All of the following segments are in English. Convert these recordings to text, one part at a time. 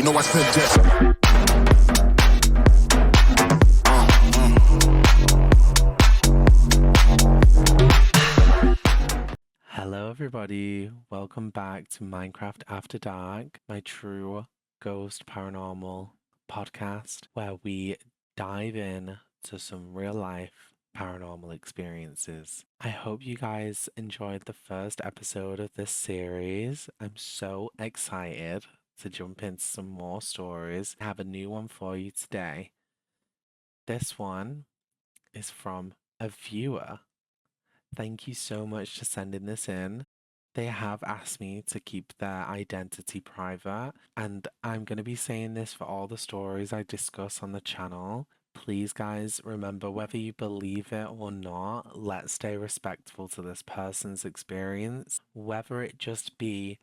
know I said yes. Hello everybody, welcome back to Minecraft After Dark, my true ghost paranormal podcast where we dive in to some real life paranormal experiences. I hope you guys enjoyed the first episode of this series. I'm so excited to jump into some more stories. I have a new one for you today. This one is from a viewer. Thank you so much for sending this in. They have asked me to keep their identity private, and I'm going to be saying this for all the stories I discuss on the channel. Please, guys, remember whether you believe it or not, let's stay respectful to this person's experience. Whether it just be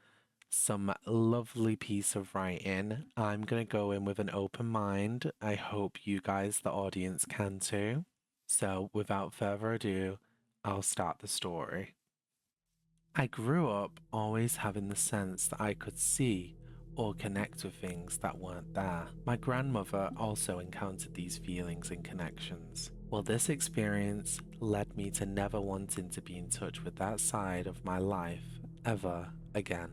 some lovely piece of writing, I'm going to go in with an open mind. I hope you guys, the audience, can too. So, without further ado, I'll start the story. I grew up always having the sense that I could see or connect with things that weren't there. My grandmother also encountered these feelings and connections. Well, this experience led me to never wanting to be in touch with that side of my life ever again.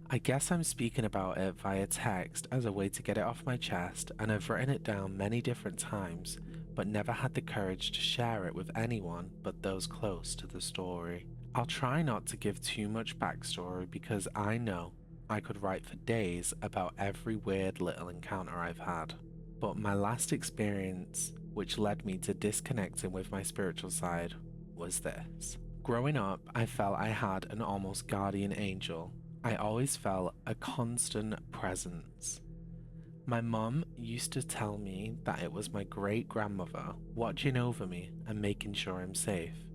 I guess I'm speaking about it via text as a way to get it off my chest, and I've written it down many different times, but never had the courage to share it with anyone but those close to the story. I'll try not to give too much backstory because I know I could write for days about every weird little encounter I've had. But my last experience, which led me to disconnecting with my spiritual side, was this. Growing up, I felt I had an almost guardian angel. I always felt a constant presence. My mum used to tell me that it was my great grandmother watching over me and making sure I'm safe.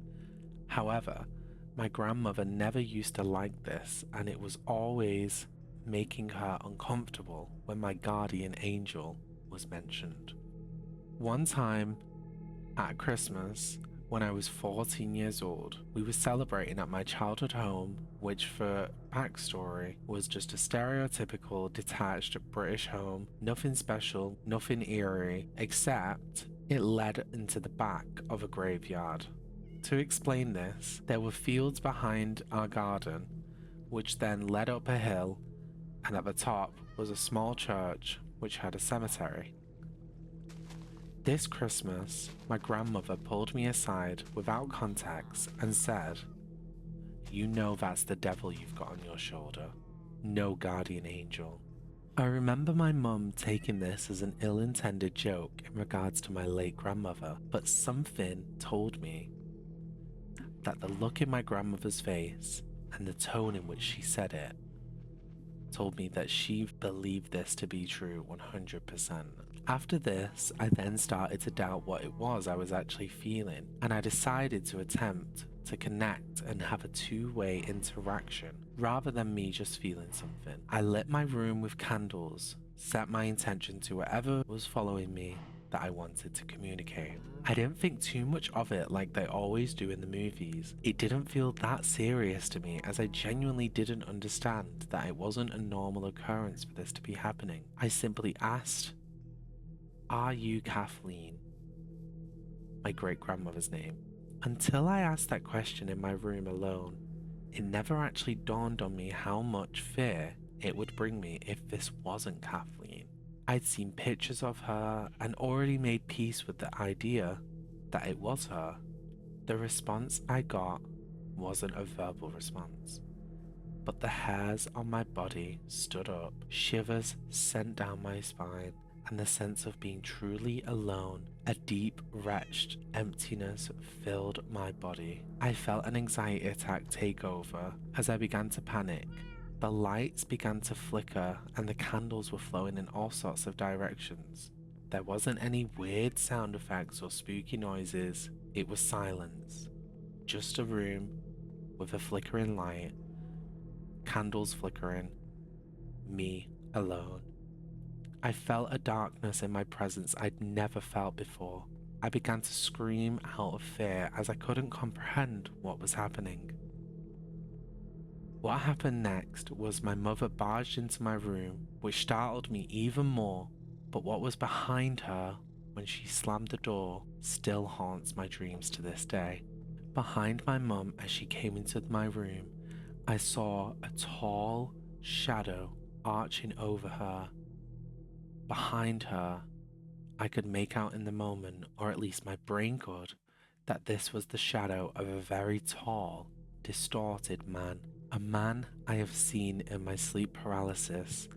However, my grandmother never used to like this, and it was always making her uncomfortable when my guardian angel was mentioned. One time at Christmas, when I was 14 years old, we were celebrating at my childhood home, which for backstory was just a stereotypical detached British home, nothing special, nothing eerie, except it led into the back of a graveyard. To explain this, there were fields behind our garden, which then led up a hill, and at the top was a small church which had a cemetery. This Christmas, my grandmother pulled me aside without context and said, "You know that's the devil you've got on your shoulder, no guardian angel." I remember my mum taking this as an ill-intended joke in regards to my late grandmother, but something told me that the look in my grandmother's face and the tone in which she said it told me that she believed this to be true 100%. After this, I then started to doubt what it was I was actually feeling, and I decided to attempt to connect and have a two-way interaction rather than me just feeling something. I lit my room with candles, set my intention to whatever was following me that I wanted to communicate. I didn't think too much of it like they always do in the movies. It didn't feel that serious to me, as I genuinely didn't understand that it wasn't a normal occurrence for this to be happening. I simply asked, "Are you Kathleen?" My great grandmother's name. Until I asked that question in my room alone, it never actually dawned on me how much fear it would bring me if this wasn't Kathleen. I'd seen pictures of her and already made peace with the idea that it was her. The response I got wasn't a verbal response, but the hairs on my body stood up, shivers sent down my spine, and the sense of being truly alone, a deep, wretched emptiness filled my body. I felt an anxiety attack take over as I began to panic. The lights began to flicker and the candles were flowing in all sorts of directions. There wasn't any weird sound effects or spooky noises. It was silence. Just a room with a flickering light, candles flickering, me alone. I felt a darkness in my presence I'd never felt before. I began to scream out of fear as I couldn't comprehend what was happening. What happened next was my mother barged into my room, which startled me even more, but what was behind her when she slammed the door still haunts my dreams to this day. Behind my mum as she came into my room, I saw a tall shadow arching over her. Behind her, I could make out in the moment, or at least my brain could, that this was the shadow of a very tall, distorted man. A man I have seen in my sleep paralysis,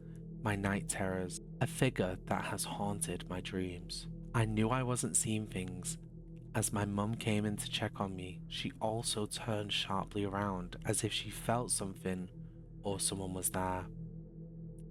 my night terrors, a figure that has haunted my dreams. I knew I wasn't seeing things. As my mum came in to check on me, she also turned sharply around as if she felt something or someone was there.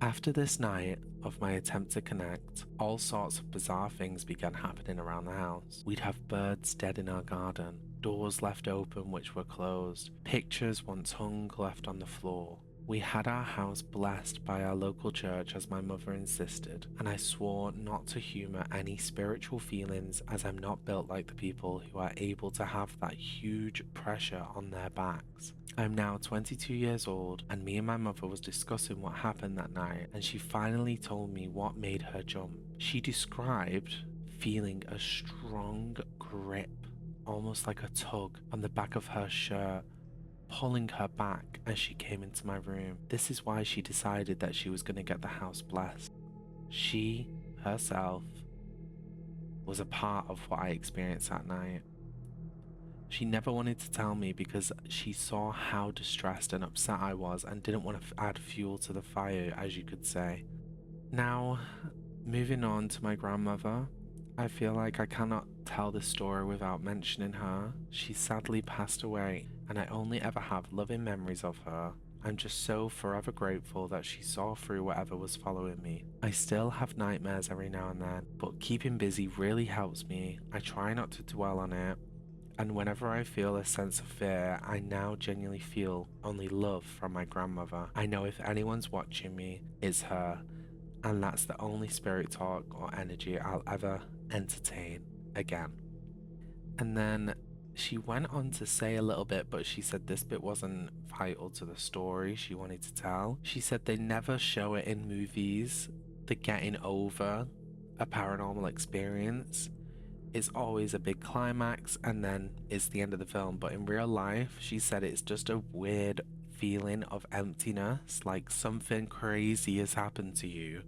After this night of my attempt to connect, all sorts of bizarre things began happening around the house. We'd have birds dead in our garden, doors left open which were closed, pictures once hung left on the floor. We had our house blessed by our local church as my mother insisted, and I swore not to humour any spiritual feelings as I'm not built like the people who are able to have that huge pressure on their backs. I'm now 22 years old, and me and my mother was discussing what happened that night, and she finally told me what made her jump. She described feeling a strong grip, almost like a tug, on the back of her shirt, pulling her back as she came into my room. This is why she decided that she was going to get the house blessed. She, herself, was a part of what I experienced that night. She never wanted to tell me because she saw how distressed and upset I was and didn't want to add fuel to the fire, as you could say. Now, moving on to my grandmother, I feel like I cannot tell this story without mentioning her. She sadly passed away, and I only ever have loving memories of her. I'm just so forever grateful that she saw through whatever was following me. I still have nightmares every now and then, but keeping busy really helps me. I try not to dwell on it. And whenever I feel a sense of fear, I now genuinely feel only love from my grandmother. I know if anyone's watching me, it's her. And that's the only spirit talk or energy I'll ever entertain again. And then she went on to say a little bit, but she said this bit wasn't vital to the story she wanted to tell. She said they never show it in movies, the getting over a paranormal experience. It's always a big climax and then it's the end of the film. But in real life, she said it's just a weird feeling of emptiness, like something crazy has happened to you.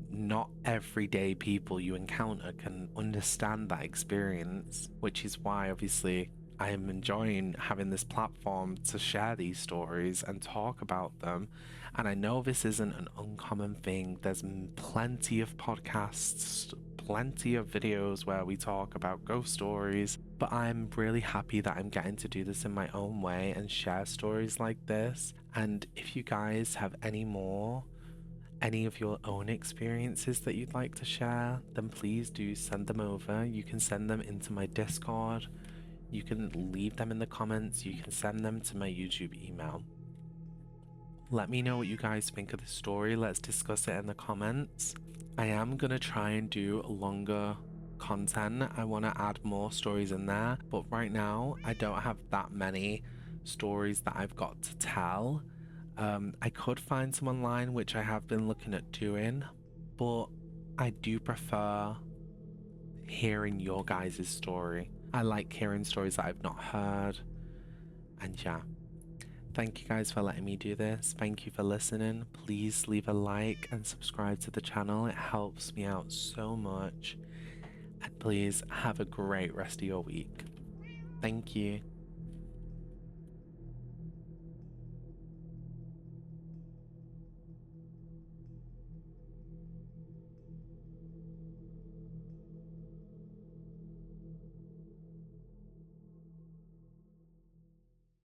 Not everyday people you encounter can understand that experience, which is why obviously I am enjoying having this platform to share these stories and talk about them. And I know this isn't an uncommon thing. There's plenty of podcasts, plenty of videos where we talk about ghost stories, but I'm really happy that I'm getting to do this in my own way and share stories like this. And if you guys have any of your own experiences that you'd like to share, then please do send them over. You can send them into my Discord, you can leave them in the comments, you can send them to my YouTube email. Let me know what you guys think of the story. Let's discuss it in the comments. I am gonna try and do longer content. I want to add more stories in there, but right now I don't have that many stories that I've got to tell. I could find some online, which I have been looking at doing, but I do prefer hearing your guys' story. I like hearing stories that I've not heard. And yeah, thank you guys for letting me do this. Thank you for listening. Please leave a like and subscribe to the channel. It helps me out so much. And please have a great rest of your week. Thank you.